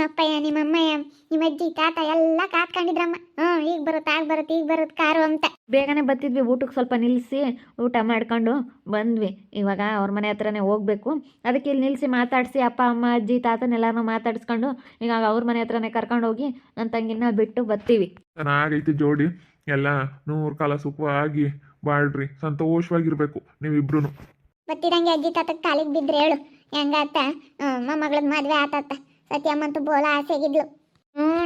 ಅಪ್ಪಯ್ಯ ನಿಮ್ಮ ಅಮ್ಮಯ್ಯ ನಿಮ್ಮ ಅಜ್ಜಿ ತಾತ ಎಲ್ಲ ಕಾತ್ಕೊಂಡಿದ್ರಮ್ಮ. ಈಗ ಬರುತ್ತೆ ಆಗ ಬರುತ್ತೆ ಈಗ ಬರುತ್ತೆ ಕಾರು ಅಂತ. ಬೇಗನೆ ಬತ್ತಿದ್ವಿ, ಊಟಕ್ಕೆ ಸ್ವಲ್ಪ ನಿಲ್ಲಿಸಿ ಊಟ ಮಾಡ್ಕೊಂಡು ಬಂದ್ವಿ. ಇವಾಗ ಅವ್ರ ಮನೆ ಹತ್ರನೇ ಹೋಗ್ಬೇಕು. ಅದಕ್ಕೆ ಇಲ್ಲಿ ನಿಲ್ಲಿಸಿ ಮಾತಾಡಿಸಿ ಅಪ್ಪ ಅಮ್ಮ ಅಜ್ಜಿ ತಾತನೆಲ್ಲರೂ ಮಾತಾಡಿಸ್ಕೊಂಡು ಈಗ ಅವ್ರ ಮನೆ ಹತ್ರನೇ ಕರ್ಕೊಂಡು ಹೋಗಿ ನನ್ನ ತಂಗಿನ ಬಿಟ್ಟು ಬರ್ತೀವಿ. ಚೆನ್ನಾಗೈತಿ ಜೋಡಿ, ಎಲ್ಲ 100 ಕಾಲ ಸುಖವಾಗಿ ಬಾಳ್ರಿ, ಸಂತೋಷವಾಗಿರ್ಬೇಕು ನೀವಿಬ್ರು. ಬತ್ತಿದಂಗೆ ಅಜ್ಜಿ ತಾತಕ್ಕೆ ಕಾಲಿಗೆ ಬಿದ್ರೆ ಹೇಳು ಹೆಂಗಾತ. ಮೊಮ್ಮಗಳದ್ ಮದ್ವೆ ಆತತ್ತ. ಸತ್ಯಮ್ಮಂತೂ ಬೋಲ ಆಸೆಗಿದ್ಲು.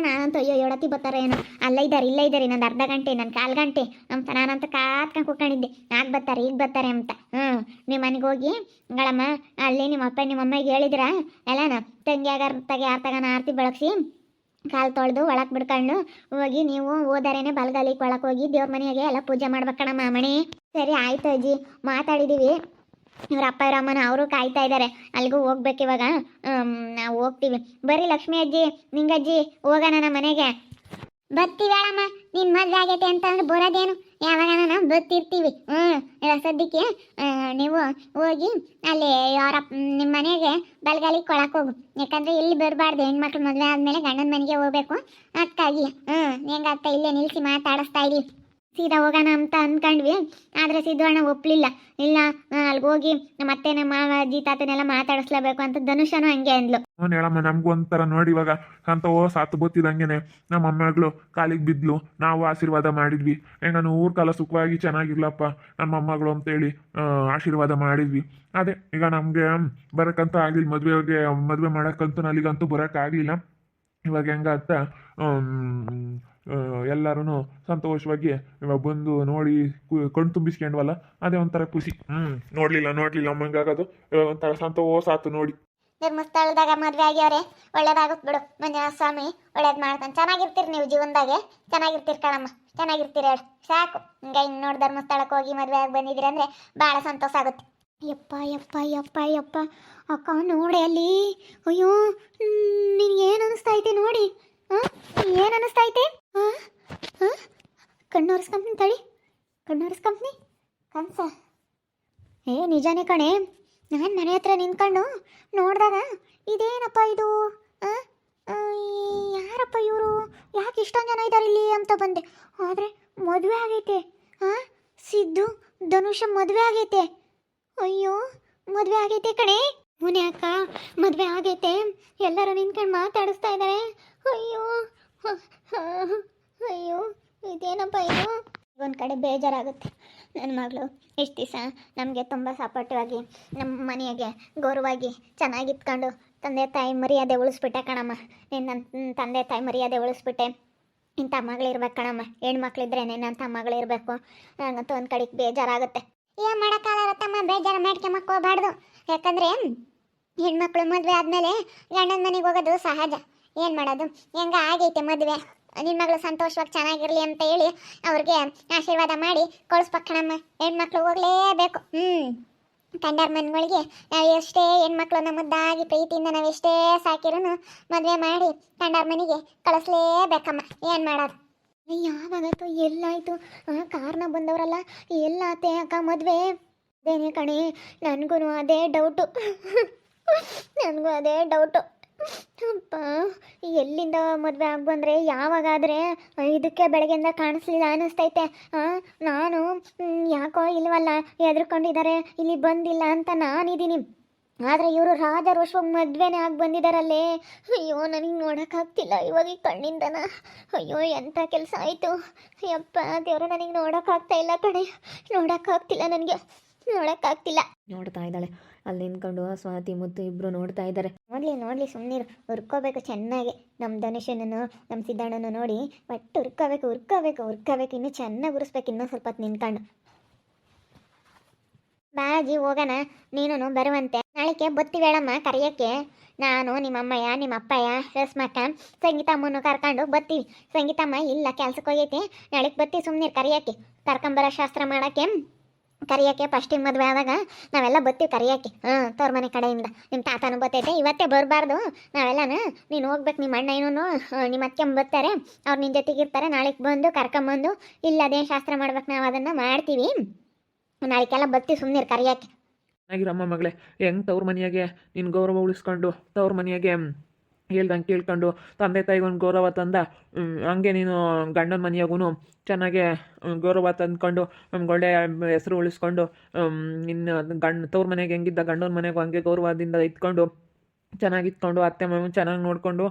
ನಾನಂತೂ ಅಯ್ಯೋ ಎಡತಿ ಬರ್ತಾರೆ ಏನೋ, ಅಲ್ಲ ಇದ್ದಾರೆ ಇಲ್ಲ ಇದ್ದಾರೆ, ಇನ್ನೊಂದು ಅರ್ಧ ಗಂಟೆ ನನ್ನ 1/4 ಗಂಟೆ ಅಂತ ನಾನಂತ ಕಾತ್ಕೊಂಡು ಕೂತ್ಕೊಂಡಿದ್ದೆ. ಆಗ ಬರ್ತಾರೆ ಈಗ ಬರ್ತಾರೆ ಅಂತ. ನಿಮ್ಮ ಮನೆಗೆ ಹೋಗಿ ಗಳಮ್ಮ ಅಲ್ಲಿ ನಿಮ್ಮ ಅಪ್ಪ ನಿಮ್ಮ ಅಮ್ಮಗೆ ಹೇಳಿದ್ರ ಎಲ್ಲನ ತಂಗಿಯಾಗ ಯಾರ ತಗನ ಆರತಿ ಬೆಳಗ್ಸಿ ಕಾಲು ತೊಳೆದು ಒಳಗೆ ಬಿಡ್ಕೊಂಡು ಹೋಗಿ ನೀವು ಓದಾರೇನೆ ಬಲ್ಗಾಲಿಗೆ ಒಳಗೆ ಹೋಗಿ ದೇವ್ರ ಮನೆಯಾಗೆ ಎಲ್ಲ ಪೂಜೆ ಮಾಡ್ಬೇಕಣಮ್ಮ ಮಣಿ. ಸರಿ ಆಯ್ತು ಅಜ್ಜಿ, ಮಾತಾಡಿದ್ದೀವಿ. ಇವ್ರ ಅಪ್ಪ ಇವ್ರ ಅಮ್ಮನ ಅವರು ಕಾಯ್ತಾ ಇದ್ದಾರೆ, ಅಲ್ಲಿಗೂ ಹೋಗ್ಬೇಕು ಇವಾಗ. ನಾವು ಹೋಗ್ತೀವಿ. ಬರ್ರಿ ಲಕ್ಷ್ಮಿ ಅಜ್ಜಿ ನಿಂಗಜ್ಜಿ ಹೋಗೋಣ ನಮ್ಮ ಮನೆಗೆ. ಬರ್ತೀವಿ ಹೇಳಮ್ಮ, ನಿನ್ನ ಮದುವೆ ಆಗೈತೆ ಅಂತಂದ್ರೆ ಬರೋದೇನು, ಯಾವಾಗ ನಾವು ಬರ್ತಿರ್ತೀವಿ. ಸದ್ಯಕ್ಕೆ ನೀವು ಹೋಗಿ ಅಲ್ಲಿ ಯಾರ ನಿಮ್ಮ ಮನೆಗೆ ಬಲ್ಗಾಲಿಗೆ ಕೊಳಕ್ಕೆ ಹೋಗು. ಯಾಕಂದರೆ ಇಲ್ಲಿ ಬರಬಾರ್ದು, ಹೆಣ್ಮಕ್ಳು ಮದುವೆ ಆದಮೇಲೆ ಗಂಡನ ಮನೆಗೆ ಹೋಗ್ಬೇಕು. ಅದಕ್ಕಾಗಿ ಹೆಂಗಾಗ್ತಾ ಇಲ್ಲೇ ನಿಲ್ಲಿಸಿ ಮಾತಾಡಿಸ್ತಾ ಇರಿ. ಸೀದಾ ಹೋಗೋಣ ಅಂತ ಅಂದ್ಕೊಂಡ್ವಿ, ಆದರೆ ಸಿದ್ದಣ್ಣ ಒಪ್ಪಲಿಲ್ಲ. ಇಲ್ಲ ಅಲ್ಲಿಗೆ ಹೋಗಿ ಮತ್ತೆ ನಮ್ಮ ಅಜ್ಜಿ ತಾತನೆಲ್ಲ ಮಾತಾಡಿಸ್ಲೇಬೇಕು ಅಂತ ಧನುಷನು ಹಂಗೆ ಅಂದ್ಲು. ಹೇಳಮ್ಮ, ನಮಗೂ ಒಂಥರ ನೋಡಿ ಇವಾಗ ಅಂತ ಸಾತು ಬತ್ತಿದಂಗೆನೆ ನಮ್ಮ ಅಮ್ಮಗಳು ಕಾಲಿಗೆ ಬಿದ್ಲು, ನಾವು ಆಶೀರ್ವಾದ ಮಾಡಿದ್ವಿ. ನಾನು 100 ಕಾಲ ಸುಖವಾಗಿ ಚೆನ್ನಾಗಿರ್ಲಪ್ಪ ನಮ್ಮ ಮೊಮ್ಮಗಳು ಅಂತೇಳಿ ಆಶೀರ್ವಾದ ಮಾಡಿದ್ವಿ. ಅದೇ ಈಗ ನಮಗೆ ಬರೋಕ್ಕಂತೂ ಆಗಲಿಲ್ಲ, ಮದುವೆ ಮಾಡೋಕ್ಕಂತೂ ಅಲ್ಲಿಗಂತೂ ಬರೋಕ್ಕಾಗಲಿಲ್ಲ. ಇವಾಗ ಹೆಂಗಂತ ಎಲ್ಲರೂ ಸಂತೋಷವಾಗಿ ಇವಾಗ ಬಂದು ನೋಡಿ ಕಣ್ ತುಂಬಿಸ್ಕೊಂಡ್ವಲ್ಲ, ಅದೇ ಒಂಥರ ಖುಷಿ. ನೋಡ್ಲಿಲ್ಲ ಅಮ್ಮಂಗಾಗೋದು ಇವಾಗ ಒಂಥರ ಸಂತೋಷ ಆತು ನೋಡಿ. ಧರ್ಮಸ್ಥಳದಾಗ ಮದುವೆ ಆಗ್ಯವ್ರೆ, ಒಳ್ಳೇದಾಗುತ್ತೆ ಬಿಡು. ಮಂಜುನಾಥ ಸ್ವಾಮಿ ಒಳ್ಳೇದು ಮಾಡ್ತಾನೆ. ಚೆನ್ನಾಗಿರ್ತೀರಿ ನೀವು ಜೀವನದಾಗೆ, ಚೆನ್ನಾಗಿರ್ತೀರಿ ಕಣಮ್ಮ, ಚೆನ್ನಾಗಿರ್ತೀರಿ ಹೇಳಿ ಸಾಕು. ಹಿಂಗೆ ಇನ್ನು ನೋಡಿ ಧರ್ಮಸ್ಥಳಕ್ಕೆ ಹೋಗಿ ಮದುವೆ ಆಗಿ ಬಂದಿದ್ದೀರಿ ಅಂದರೆ ಭಾಳ ಸಂತೋಷ ಆಗುತ್ತೆ. ಯಪ್ಪ ಯಪ್ಪ ಯಪ್ಪ ಯಪ್ಪ ಅಕ್ಕ ನೋಡಿ ಅಲ್ಲಿ. ಅಯ್ಯೋ ನಿನ್ಗೆ ಏನು ಅನಿಸ್ತೈತೆ ನೋಡಿ? ಏನು ಅನಿಸ್ತೈತೆ? ಕಣ್ಣೋರ್ಸ್ಕೊಂತೀನಿ ತಡಿ, ಕಣ್ಣೋರ್ಸ್ಕೊಂತೀನಿ ಕನ್ಸ. ನಿಜಾನೇ ಕಣೆ. ನಾನು ಮನೆ ಹತ್ರ ನಿಂತ್ಕೊಂಡು ನೋಡಿದಾಗ ಇದೇನಪ್ಪ ಇದು, ಯಾರಪ್ಪ ಇವರು, ಯಾಕೆ ಇಷ್ಟೊಂದು ಜನ ಇದ್ದಾರೆ ಇಲ್ಲಿ ಅಂತ ಬಂದೆ. ಆದರೆ ಮದುವೆ ಆಗೈತೆ. ಸಿದ್ದು ಧನುಷ ಮದುವೆ ಆಗೈತೆ. ಅಯ್ಯೋ ಮದುವೆ ಆಗೈತೆ ಕಣೆ. ಮುನೆ ಅಕ್ಕ ಮದುವೆ ಆಗೈತೆ. ಎಲ್ಲರೂ ನಿಂತ್ಕೊಂಡು ಮಾತಾಡಿಸ್ತಾ ಇದ್ದಾರೆ. ಅಯ್ಯೋ ಅಯ್ಯೋ ಇದೇನಪ್ಪ ಇದು. ಒಂದು ಕಡೆ ಬೇಜಾರಾಗುತ್ತೆ. ನನ್ನ ಮಗಳು ಇಷ್ಟು ದಿವಸ ನಮಗೆ ತುಂಬ ಸಪೋರ್ಟಿವ್ ಆಗಿ ನಮ್ಮ ಮನೆಯಾಗೆ ಗೌರವಾಗಿ ಚೆನ್ನಾಗಿತ್ಕೊಂಡು ತಂದೆ ತಾಯಿ ಮರ್ಯಾದೆ ಉಳಿಸ್ಬಿಟ್ಟೆ ಕಣಮ್ಮ. ನನ್ನ ತಂದೆ ತಾಯಿ ಮರ್ಯಾದೆ ಉಳಿಸ್ಬಿಟ್ಟೆ. ಇಂಥ ಮಗಳಿರ್ಬೇಕು ಕಣಮ್ಮ, ಹೆಣ್ಮಕ್ಳಿದ್ರೆ ನಿನ್ನಂಥ ಮಗಳಿರಬೇಕು. ನನಗಂತೂ ಒಂದು ಕಡೆಗೆ ಬೇಜಾರಾಗುತ್ತೆ. ಏನು ಮಾಡೋಕ್ಕಾಗತ್ತಮ್ಮ, ಬೇಜಾರು ಮಾಡ್ಕೊಂಬಕ್ಕೆ ಹೋಗ್ಬಾರ್ದು. ಯಾಕಂದರೆ ಹೆಣ್ಮಕ್ಳು ಮದುವೆ ಆದಮೇಲೆ ಗಂಡನ ಮನೆಗೆ ಹೋಗೋದು ಸಹಜ. ಏನು ಮಾಡೋದು, ಹೆಂಗ ಆಗೈತೆ ಮದುವೆ. ನಿನ್ನ ಮಗಳು ಸಂತೋಷವಾಗಿ ಚೆನ್ನಾಗಿರಲಿ ಅಂತ ಹೇಳಿ ಅವ್ರಿಗೆ ಆಶೀರ್ವಾದ ಮಾಡಿ ಕಳಿಸ್ಬೇಕು ಕಣಮ್ಮ. ಹೆಣ್ಮಕ್ಳು ಹೋಗಲೇಬೇಕು. ಕಂಡಾರ ಮನೆಗಳಿಗೆ ನಾವು ಎಷ್ಟೇ ಹೆಣ್ಮಕ್ಳನ್ನ ಮುದ್ದಾಗಿ ಪ್ರೀತಿಯಿಂದ ನಾವು ಎಷ್ಟೇ ಸಾಕಿರೂ ಮದುವೆ ಮಾಡಿ ಕಂಡಾರ ಮನೆಗೆ ಕಳಿಸ್ಲೇಬೇಕಮ್ಮ. ಏನು ಮಾಡೋದು. ಯಾವಾಗತ್ತು ಎಲ್ಲಾಯಿತು ಕಾರ್ನ ಬಂದವರಲ್ಲ, ಎಲ್ಲಾತೆ ಅಕ್ಕ ಮದುವೆ? ಅದೇನೇ ಕಣೆ, ನನಗೂ ಅದೇ ಡೌಟು. ಅಪ್ಪ ಎಲ್ಲಿಂದ ಮದುವೆ ಆಗಿ ಬಂದರೆ ಯಾವಾಗಾದರೆ ಇದಕ್ಕೆ ಬೆಳಗ್ಗೆಯಿಂದ ಕಾಣಿಸ್ಲಿಲ್ಲ ಅನ್ನಿಸ್ತೈತೆ. ನಾನು ಯಾಕೋ ಇಲ್ವಲ್ಲ ಹೆದರ್ಕೊಂಡಿದ್ದಾರೆ, ಇಲ್ಲಿ ಬಂದಿಲ್ಲ ಅಂತ ನಾನಿದ್ದೀನಿ. ಆದರೆ ಇವರು ರಾಜರೋಷವಾಗಿ ಮದುವೆನೇ ಆಗಿ ಬಂದಿದ್ದಾರಲ್ಲೇ. ಅಯ್ಯೋ ನನಗೆ ನೋಡೋಕ್ಕಾಗ್ತಿಲ್ಲ ಇವಾಗ ಈ ಕಣ್ಣಿಂದನ. ಅಯ್ಯೋ ಎಂಥ ಕೆಲಸ ಆಯಿತು. ಯಪ್ಪ ದೇವರು, ನನಗೆ ನೋಡೋಕ್ಕಾಗ್ತಾ ಇಲ್ಲ ಕಣೆ, ನೋಡೋಕ್ಕಾಗ್ತಿಲ್ಲ ನನಗೆ, ನೋಡೋಕ್ಕಾಗ್ತಿಲ್ಲ. ನೋಡ್ತಾ ಇದ್ದಾಳೆ ಅಲ್ಲಿ ನಿಂತ್ಕೊಂಡು ಸ್ವಾತಿ ಮುತ್ತು ಇಬ್ಬರು ನೋಡ್ತಾ ಇದ್ದಾರೆ. ನೋಡಲಿ ಸುಮ್ಮನಿರು, ಹುರ್ಕೋಬೇಕು ಚೆನ್ನಾಗಿ. ನಮ್ಮ ಧನುಷನನ್ನು ನಮ್ಮ ಸಿದ್ದಣ್ಣನು ನೋಡಿ ಒಟ್ಟು ಹುರ್ಕೋಬೇಕು. ಇನ್ನೂ ಚೆನ್ನಾಗಿ ಉರಿಸ್ಬೇಕು. ಇನ್ನೂ ಸ್ವಲ್ಪ ಹೊತ್ತು ನಿಂತ್ಕೊಂಡು. ಬಾಜಿ ಹೋಗೋಣ, ನೀನು ಬರುವಂತೆ. ನಾಳೆಗೆ ಬತ್ತೀವಿ ಹೇಳಮ್ಮ ಕರೆಯೋಕ್ಕೆ. ನಾನು ನಿಮ್ಮಮ್ಮಯ್ಯ ನಿಮ್ಮ ಅಪ್ಪಯ್ಯ ರಸ್ಮಕ್ಕ ಸಂಗೀತಮ್ಮನ್ನು ಕರ್ಕೊಂಡು ಬರ್ತೀವಿ. ಸಂಗೀತಮ್ಮ ಇಲ್ಲ ಕೆಲ್ಸಕ್ಕೆ ಹೋಗೈತಿ, ನಾಳೆಗೆ ಬರ್ತೀವಿ. ಸುಮ್ಮನೆ ಕರೆಯೋಕ್ಕೆ, ಕರ್ಕೊಂಬರೋ ಶಾಸ್ತ್ರ ಮಾಡೋಕ್ಕೆ ಕರಿಯೋಕ್ಕೆ. ಫಸ್ಟಿಗೆ ಮದುವೆ ಆದಾಗ ನಾವೆಲ್ಲ ಬರ್ತೀವಿ ಕರಿಯೋಕ್ಕೆ. ತೋರ್ ಮನೆ ಕಡೆಯಿಂದ ನಿಮ್ಮ ತಾತನೂ ಬರ್ತೈತೆ. ಇವತ್ತೇ ಬರಬಾರ್ದು ನಾವೆಲ್ಲನೂ. ನೀನು ಹೋಗ್ಬೇಕು, ನಿಮ್ಮ ಅಣ್ಣ ಏನೂ ನಿಮ್ಮ ಅತ್ತೆ ಬರ್ತಾರೆ, ಅವ್ರು ನಿನ್ನ ಜೊತೆಗಿರ್ತಾರೆ. ನಾಳೆಗೆ ಬಂದು ಕರ್ಕೊಂಬಂದು ಇಲ್ಲ ಅದೇನು ಶಾಸ್ತ್ರ ಮಾಡ್ಬೇಕು, ನಾವು ಅದನ್ನು ಮಾಡ್ತೀವಿ. ನಾಳೆಗೆಲ್ಲ ಬರ್ತೀವಿ, ಸುಮ್ಮನೆ ಕರಿಯೋಕ್ಕೆ. ಚೆನ್ನಾಗಿರಮ್ಮ ಮಗಳೇ, ಹೆಂಗೆ ತವ್ರ ಮನೆಯಾಗೆ ನಿನ್ನ ಗೌರವ ಉಳಿಸ್ಕೊಂಡು ತವ್ರ ಮನೆಯಾಗೆ ಹೇಳ್ದಂಗೆ ಕೇಳ್ಕೊಂಡು ತಂದೆ ತಾಯಿಗೊಂದು ಗೌರವ ತಂದ. ಹಂಗೆ ನೀನು ಗಂಡನ ಮನೆಯಾಗೂ ಚೆನ್ನಾಗೆ ಗೌರವ ತಂದ್ಕೊಂಡು ನಮ್ಗೆ ಒಳ್ಳೆ ಹೆಸರು ಉಳಿಸ್ಕೊಂಡು ಇನ್ನು ತವ್ರ ಮನೆಗೆ ಹೆಂಗಿದ್ದ ಗಂಡನ ಮನೆಗೂ ಹಂಗೆ ಗೌರವದಿಂದ ಇದ್ಕೊಂಡು ಚೆನ್ನಾಗಿತ್ಕೊಂಡು ಅತ್ತೆ ಮಾವನ ಚೆನ್ನಾಗಿ ನೋಡಿಕೊಂಡು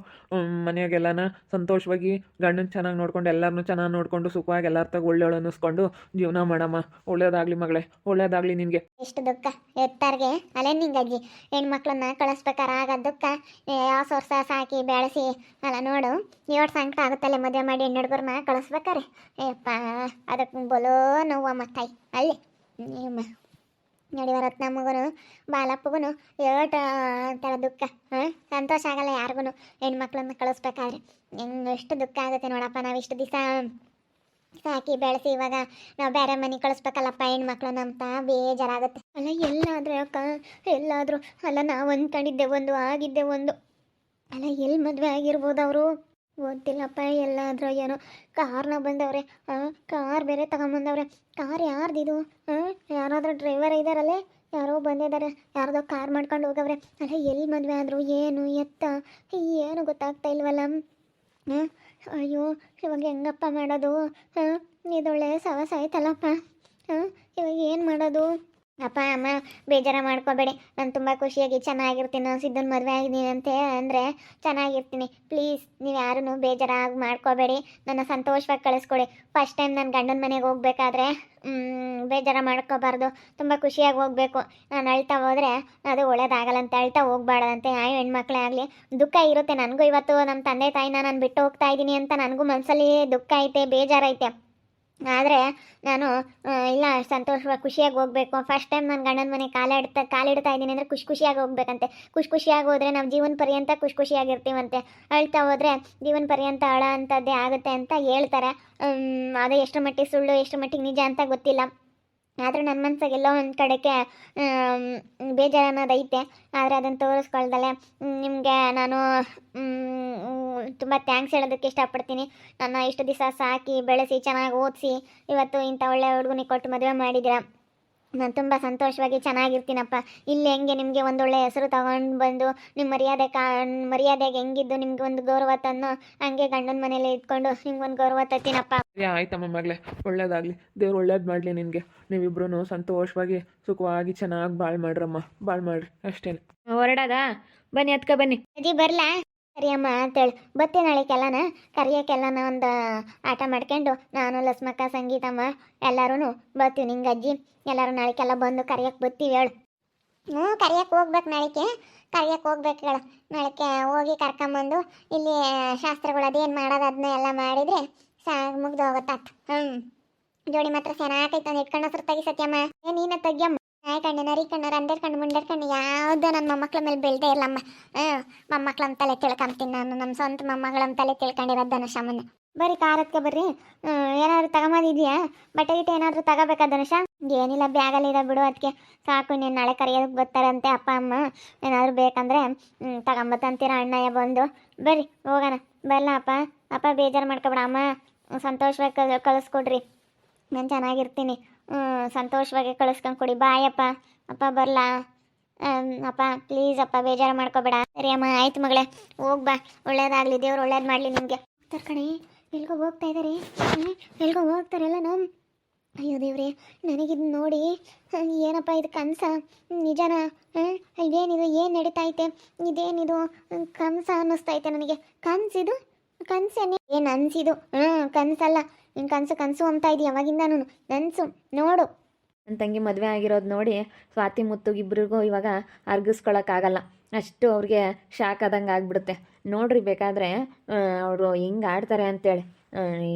ಮನೆಯಾಗೆಲ್ಲನ ಸಂತೋಷವಾಗಿ ಗಂಡನ ಚೆನ್ನಾಗಿ ನೋಡ್ಕೊಂಡು ಎಲ್ಲರನ್ನೂ ಚೆನ್ನಾಗಿ ನೋಡಿಕೊಂಡು ಸುಖವಾಗಿ ಎಲ್ಲರ ತಗ ಒಳ್ಳೆಯವಳು ಅನ್ನಿಸ್ಕೊಂಡು ಜೀವನ ಮಾಡಮ್ಮ. ಒಳ್ಳೇದಾಗಲಿ ಮಗಳೇ, ಒಳ್ಳೇದಾಗಲಿ ನಿನಗೆ. ಎಷ್ಟು ದುಃಖ ಎತ್ತಾರ್ಗೆ ಅಲ್ಲೇ ನಿಂಗಜ್ಜಿ ಹೆಣ್ಮಕ್ಳನ್ನ ಕಳಿಸ್ಬೇಕಾರ ಆಗ ದುಃಖ ಯಾವ ವರ್ಷ ಸಾಕಿ ಬೆಳೆಸಿ ಅಲ್ಲ ನೋಡು ಏಳು ಸಂಕಟ ಆಗುತ್ತಲ್ಲ ಮದುವೆ ಮಾಡಿ ಹೆಣ್ಣು ಹುಡುಗರನ್ನ ಕಳಿಸ್ಬೇಕಾರೆ ಏಪ್ಪ ಅದಕ್ಕೆ ಬಲೋ ನೋವಮ್ಮ ತಾಯಿ ಅಲ್ಲಿ ನಡಿವ ರತ್ನಮ್ಮಗೂ ಬಾಲಪ್ಪಗೂ ಏಟ ಥರ ದುಃಖ ಸಂತೋಷ ಆಗಲ್ಲ ಯಾರಿಗೂ ಹೆಣ್ಮಕ್ಳನ್ನ ಕಳಿಸ್ಬೇಕಾದ್ರೆ ಎಷ್ಟು ದುಃಖ ಆಗುತ್ತೆ ನೋಡಪ್ಪ ನಾವು ಇಷ್ಟು ದಿವಸ ಸಾಕಿ ಬೆಳೆಸಿ ಇವಾಗ ನಾವು ಬೇರೆ ಮನೆ ಕಳಿಸ್ಬೇಕಲ್ಲಪ್ಪ ಹೆಣ್ಮಕ್ಳನ್ನ ಅಂತ ಬೇಜಾರಾಗುತ್ತೆ. ಅಲ್ಲ ಎಲ್ಲಾದ್ರೆ ಅಕ್ಕ ಎಲ್ಲಾದರೂ ಅಲ್ಲ ನಾವು ಅಂದ್ಕೊಂಡಿದ್ದೆ ಒಂದು ಆಗಿದ್ದೆ ಒಂದು ಅಲ್ಲ ಎಲ್ಲಿ ಮದುವೆ ಆಗಿರ್ಬೋದು ಅವರು ಗೊತ್ತಿಲ್ಲಪ್ಪ. ಎಲ್ಲಾದ್ರೂ ಏನೋ ಕಾರ್ನ ಬಂದವ್ರೆ ಕಾರ್ ಬೇರೆ ತಗೊಂಬಂದವ್ರೆ. ಕಾರ್ ಯಾರ್ದಿದು ಯಾರಾದ್ರೂ ಡ್ರೈವರ್ ಇದ್ದಾರಲ್ಲೇ ಯಾರೋ ಬಂದಿದ್ದಾರೆ ಯಾರ್ದೋ ಕಾರ್ ಮಾಡ್ಕೊಂಡು ಹೋಗವ್ರೆ. ಅಲ್ಲ ಎಲ್ಲಿ ಮದುವೆ ಆದರು ಏನು ಎತ್ತ ಏನು ಗೊತ್ತಾಗ್ತಾ ಇಲ್ವಲ್ಲ. ಅಯ್ಯೋ ಇವಾಗ ಹೆಂಗಪ್ಪ ಮಾಡೋದು ಇದೊಳ್ಳೆ ಸವಸ ಆಯ್ತಲ್ಲಪ್ಪ. ಇವಾಗ ಏನು ಮಾಡೋದು ಅಪ್ಪ ಅಮ್ಮ ಬೇಜಾರ ಮಾಡ್ಕೋಬೇಡಿ. ನಾನು ತುಂಬ ಖುಷಿಯಾಗಿ ಚೆನ್ನಾಗಿರ್ತೀನಿ. ನಾನು ಸಿದ್ದನ ಮದುವೆ ಆಗಿದ್ದೀನಿ ಅಂತ ಅಂದರೆ ಚೆನ್ನಾಗಿರ್ತೀನಿ. ಪ್ಲೀಸ್ ನೀವು ಯಾರೂ ಬೇಜಾರಾಗಿ ಮಾಡ್ಕೋಬೇಡಿ. ನನ್ನ ಸಂತೋಷವಾಗಿ ಕಳಿಸ್ಕೊಡಿ. ಫಸ್ಟ್ ಟೈಮ್ ನಾನು ಗಂಡನ ಮನೆಗೆ ಹೋಗ್ಬೇಕಾದ್ರೆ ಬೇಜಾರ ಮಾಡ್ಕೋಬಾರ್ದು. ತುಂಬ ಖುಷಿಯಾಗಿ ಹೋಗಬೇಕು. ನಾನು ಅಳ್ತಾ ಹೋದರೆ ಅದು ಒಳ್ಳೇದಾಗಲ್ಲಂತೆ. ಅಳ್ತಾ ಹೋಗ್ಬಾರ್ದಂತೆ. ಯಾವ ಹೆಣ್ಮಕ್ಳೇ ಆಗಲಿ ದುಃಖ ಇರುತ್ತೆ. ನನಗೂ ಇವತ್ತು ನಮ್ಮ ತಂದೆ ತಾಯಿನ ನಾನು ಬಿಟ್ಟು ಹೋಗ್ತಾ ಇದ್ದೀನಿ ಅಂತ ನನಗೂ ಮನಸ್ಸಲ್ಲಿ ದುಃಖ ಐತೆ, ಬೇಜಾರೈತೆ. ಆದರೆ ನಾನು ಇಲ್ಲ ಸಂತೋಷವಾಗಿ ಖುಷಿಯಾಗಿ ಹೋಗಬೇಕು. ಫಸ್ಟ್ ಟೈಮ್ ನಾನು ಗಂಡನ ಮನೆ ಕಾಲಿಡ್ತಾ ಇದ್ದೀನಿ ಅಂದರೆ ಖುಷಿಯಾಗಿ ಹೋಗ್ಬೇಕಂತೆ. ಖುಷಿಯಾಗಿ ಹೋದರೆ ನಾವು ಜೀವನ ಪರ್ಯಂತ ಖುಷಿಯಾಗಿರ್ತೀವಂತೆ. ಅಳ್ತಾ ಹೋದರೆ ಜೀವನ ಪರ್ಯಂತ ಅಳ ಅಂಥದ್ದೇ ಆಗುತ್ತೆ ಅಂತ ಹೇಳ್ತಾರೆ. ಅದು ಎಷ್ಟು ಮಟ್ಟಿಗೆ ಸುಳ್ಳು ಎಷ್ಟು ಮಟ್ಟಿಗೆ ನಿಜ ಅಂತ ಗೊತ್ತಿಲ್ಲ. ಆದರೂ ನನ್ನ ಮನಸ್ಸಿಗೆ ಎಲ್ಲೋ ಒಂದು ಕಡೆಗೆ ಬೇಜಾರು ಅನ್ನೋದೈತೆ. ಆದರೆ ಅದನ್ನು ತೋರಿಸ್ಕೊಳ್ದಲೆ ನಿಮಗೆ ನಾನು ತುಂಬ ಥ್ಯಾಂಕ್ಸ್ ಹೇಳೋದಕ್ಕೆ ಇಷ್ಟಪಡ್ತೀನಿ. ನನ್ನ ಇಷ್ಟು ದಿವಸ ಸಾಕಿ ಬೆಳೆಸಿ ಚೆನ್ನಾಗಿ ಓದಿಸಿ ಇವತ್ತು ಇಂಥ ಒಳ್ಳೆ ಹುಡುಗನಿಗೆ ಕೊಟ್ಟು ಮದುವೆ ಮಾಡಿದ್ದೀರ. ನಾನು ತುಂಬ ಸಂತೋಷವಾಗಿ ಚೆನ್ನಾಗಿರ್ತೀನಪ್ಪ. ಇಲ್ಲಿ ಹೆಂಗೆ ನಿಮಗೆ ಒಂದೊಳ್ಳೆ ಹೆಸರು ತಗೊಂಡು ಬಂದು ನಿಮ್ಮ ಮರ್ಯಾದೆಗೆ ಹೆಂಗಿದ್ದು ನಿಮ್ಗೆ ಒಂದು ಗೌರವ ತಂದು ಹಂಗೆ ಗಂಡನ ಮನೇಲಿ ಇದ್ಕೊಂಡು ನಿಮ್ಗೊಂದು ಗೌರವ ತತ್ತೀನಪ್ಪ. ಆಯ್ತಮ್ಮ ಮಗಳೇ, ಒಳ್ಳೇದಾಗಲಿ. ದೇವ್ರು ಒಳ್ಳೇದು ಮಾಡಲಿ ನಿನಗೆ. ನೀವಿಬ್ರು ಸಂತೋಷವಾಗಿ ಸುಖವಾಗಿ ಚೆನ್ನಾಗಿ ಬಾಳು ಮಾಡ್ರಮ್ಮ, ಬಾಳು ಮಾಡ್ರಿ ಅಷ್ಟೇ. ಹೊರಡದ ಬನ್ನಿ ಅದ್ಕ ಬನ್ನಿ. ಅಜ್ಜಿ ಬರಲಾ? ಸರಿ ಅಮ್ಮ ಅಂತೇಳಿ ಬತ್ತೆ. ನಾಳೆಗೆಲ್ಲನ ಕರಿಯೋಕ್ಕೆಲ್ಲನ ಒಂದು ಆಟ ಮಾಡ್ಕೊಂಡು ನಾನು ಲಸ್ಮಕ್ಕ ಸಂಗೀತಮ್ಮ ಎಲ್ಲರೂ ಬರ್ತೀವಿ. ನಿಂಗೆ ಅಜ್ಜಿ ಎಲ್ಲರೂ ನಾಳೆಗೆಲ್ಲ ಬಂದು ಕರಿಯಕ್ಕೆ ಬರ್ತೀವಿ ಹೇಳು. ಕರಿಯಕ್ಕೆ ಹೋಗ್ಬೇಕು. ಕರಿಯಕ್ಕೆ ಹೋಗ್ಬೇಕು ಹೇಳು. ನಾಳೆಗೆ ಹೋಗಿ ಕರ್ಕೊಂಬಂದು ಇಲ್ಲಿ ಶಾಸ್ತ್ರಗಳು ಅದೇನು ಮಾಡೋದು ಅದನ್ನ ಎಲ್ಲ ಮಾಡಿದರೆ ಸಾಕು ಮುಗ್ದು ಹೋಗುತ್ತಾತ. ಜೋಡಿ ಮಾತ್ರ ಚೆನ್ನಾಗೈತೆ. ಒಂದು ಇಟ್ಕೊಂಡು ಹಸ್ರು ತೆಗಿ ಸತ್ಯಮ್ಮ. ನೀನೇ ತೆಗಿಯಮ್ಮ. ನಾಯಿ ಕಣ್ಣು ನರಿ ಕಣ್ಣು ರಂದರ್ ಕಣ್ಣು ಮುಂಡರ್ ಕಣ್ಣು ಯಾವುದೋ ನನ್ನ ಮೊಮ್ಮಕ್ಳ ಮೇಲೆ ಬೆಳ್ದೇ ಇಲ್ಲಮ್ಮ. ಮೊಮ್ಮಕ್ಳ ಅಂತಲೇ ತಿಳ್ಕೊಂತೀನಿ ನಾನು. ನಮ್ಮ ಸ್ವಂತ ಮೊಮ್ಮಗಳಂತಲೇ ತಿಳ್ಕೊಂಡಿರೋದು ಧನುಷಮ್ಮನ. ಬರ್ರಿ ಕಾರತ್ಗೆ ಬರ್ರಿ. ಏನಾದ್ರು ತಗೊಂಬಂದಿದ್ಯಾ? ಬಟ್ಟೆ ಗಿಟ್ಟೆ ಏನಾದರೂ ತಗೋಬೇಕಾ ಧನುಷ? ಏನಿಲ್ಲ ಬ್ಯಾಗಲ್ಲಿದೆ ಬಿಡು. ಅದಕ್ಕೆ ಸಾಕು. ನೀನು ನಾಳೆ ಕರೆಯೋದಕ್ಕೆ ಬರ್ತಾರಂತೆ ಅಪ್ಪ ಅಮ್ಮ. ಏನಾದರೂ ಬೇಕಂದರೆ ತಗೊಂಬತ್ತಂತೀರ ಅಣ್ಣಯ್ಯ ಬಂದು. ಬರ್ರಿ ಹೋಗೋಣ. ಬರಲ್ಲ ಅಪ್ಪ ಬೇಜಾರು ಮಾಡ್ಕೊಬೇಡ. ಅಮ್ಮ ಸಂತೋಷವಾಗಿ ಕಳಿಸ್ಕೊಡ್ರಿ. ನಾನು ಚೆನ್ನಾಗಿರ್ತೀನಿ. ಸಂತೋಷವಾಗಿ ಕಳಿಸ್ಕೊಂಡು ಕೊಡಿ. ಬಾಯ್ ಅಪ್ಪ ಬರಲಾ? ಅಪ್ಪ ಪ್ಲೀಸ್ ಅಪ್ಪ ಬೇಜಾರು ಮಾಡ್ಕೋಬೇಡ. ಸರಿ ಅಮ್ಮ ಆಯ್ತು ಮಗಳೇ, ಹೋಗ್ಬಾ. ಒಳ್ಳೇದಾಗಲಿ. ದೇವ್ರು ಒಳ್ಳೇದು ಮಾಡಲಿ ನಿಮಗೆ. ಕಣೆ ಎಲ್ಗೋ ಹೋಗ್ತಾ ಇದ್ದಾರೆ. ಎಲ್ಗೋ ಹೋಗ್ತಾರಲ್ಲ ನಮ್ಮ. ಅಯ್ಯೋ ದೇವ್ರೆ, ನನಗಿದು ನೋಡಿ ಏನಪ್ಪ ಇದು ಕನಸ ನಿಜನಾ? ಇದೇನಿದು? ಏನು ನಡೀತೈತೆ? ಇದೇನಿದು ಕನಸ ಅನ್ನಿಸ್ತೈತೆ ನನಗೆ. ಕನಸಿದು ಕನಸೇನೆ ಏನು ಅನಿಸಿದು? ಕನಸಲ್ಲ. ನಿನ್ನ ಕನಸು ಅಂತ ಇದೆಯಾ ಯಾವಾಗಿಂದನೂ? ನನಸು ನೋಡು. ನನ್ನ ತಂಗಿ ಮದುವೆ ಆಗಿರೋದು ನೋಡಿ ಸ್ವಾತಿ ಮುತ್ತುಗಿಬ್ರಿಗೂ ಇವಾಗ ಅರ್ಗಿಸ್ಕೊಳಕ್ಕಾಗಲ್ಲ. ಅಷ್ಟು ಅವ್ರಿಗೆ ಶಾಕ್ ಆದಂಗೆ ಆಗಿಬಿಡುತ್ತೆ. ನೋಡ್ರಿ ಬೇಕಾದರೆ ಅವರು ಹಿಂಗೆ ಆಡ್ತಾರೆ ಅಂತೇಳಿ.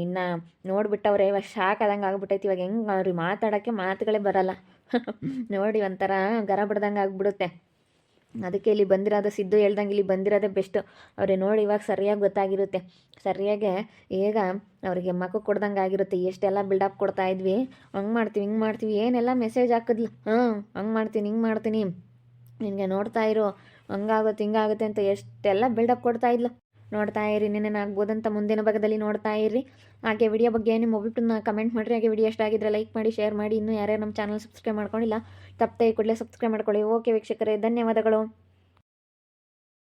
ಇನ್ನು ನೋಡಿಬಿಟ್ಟವ್ರೆ ಇವಾಗ ಶಾಕ್ ಆದಂಗೆ ಆಗ್ಬಿಟ್ಟೈತಿ. ಇವಾಗ ಹೆಂಗೆ ಅವ್ರಿಗೆ ಮಾತಾಡೋಕ್ಕೆ ಮಾತುಗಳೇ ಬರಲ್ಲ. ನೋಡಿ ಒಂಥರ ಗರ ಬಿಡ್ದಂಗೆ ಆಗ್ಬಿಡುತ್ತೆ. ಅದಕ್ಕೆ ಇಲ್ಲಿ ಬಂದಿರೋದು ಸಿದ್ದು ಹೇಳ್ದಂಗೆ ಇಲ್ಲಿ ಬಂದಿರೋದೇ ಬೆಸ್ಟು. ಅವ್ರಿಗೆ ನೋಡಿ ಇವಾಗ ಸರಿಯಾಗಿ ಗೊತ್ತಾಗಿರುತ್ತೆ. ಸರಿಯಾಗಿ ಈಗ ಅವರಿಗೆ ಮಕ್ಕ ಕೊಡ್ದಂಗೆ ಆಗಿರುತ್ತೆ. ಎಷ್ಟೆಲ್ಲ ಬಿಲ್ಡಪ್ ಕೊಡ್ತಾ ಇದ್ವಿ. ಹಂಗೆ ಮಾಡ್ತೀವಿ ಹಿಂಗೆ ಮಾಡ್ತೀವಿ ಏನೆಲ್ಲ ಮೆಸೇಜ್ ಹಾಕಿದ್ಲು. ಹಂಗೆ ಮಾಡ್ತೀನಿ ಹಿಂಗೆ ಮಾಡ್ತೀನಿ ನಿನಗೆ ನೋಡ್ತಾ ಇರು, ಹಂಗಾಗುತ್ತೆ ಹಿಂಗಾಗುತ್ತೆ ಅಂತ ಎಷ್ಟೆಲ್ಲ ಬಿಲ್ಡಪ್ ಕೊಡ್ತಾ ಇದ್ಲು. ನೋಡ್ತಾ ಇರಿ. ನೆನೇನಾಗ್ಬೋದಂತ ಮುಂದಿನ ಭಾಗದಲ್ಲಿ ನೋಡ್ತಾ ಇರಿ. ಹಾಗೆ ವಿಡಿಯೋ ಬಗ್ಗೆ ನಿಮ್ಮ ಒಬ್ಬಿಟ್ಟನ್ನ ಕಮೆಂಟ್ ಮಾಡಿರಿ. ಹಾಗೆ ವಿಡಿಯೋ ಇಷ್ಟ ಆಗಿದ್ರೆ ಲೈಕ್ ಮಾಡಿ, ಶೇರ್ ಮಾಡಿ. ಇನ್ನೂ ಯಾರ್ಯಾರು ನಮ್ಮ ಚಾನಲ್ ಸಬ್ಸ್ಕ್ರೈಬ್ ಮಾಡ್ಕೊಂಡಿಲ್ಲ ತಪ್ಪದೆ ಕೂಡಲೇ ಸಬ್ಸ್ಕ್ರೈಬ್ ಮಾಡ್ಕೊಳ್ಳಿ. ಓಕೆ ವೀಕ್ಷಕರೇ, ಧನ್ಯವಾದಗಳು.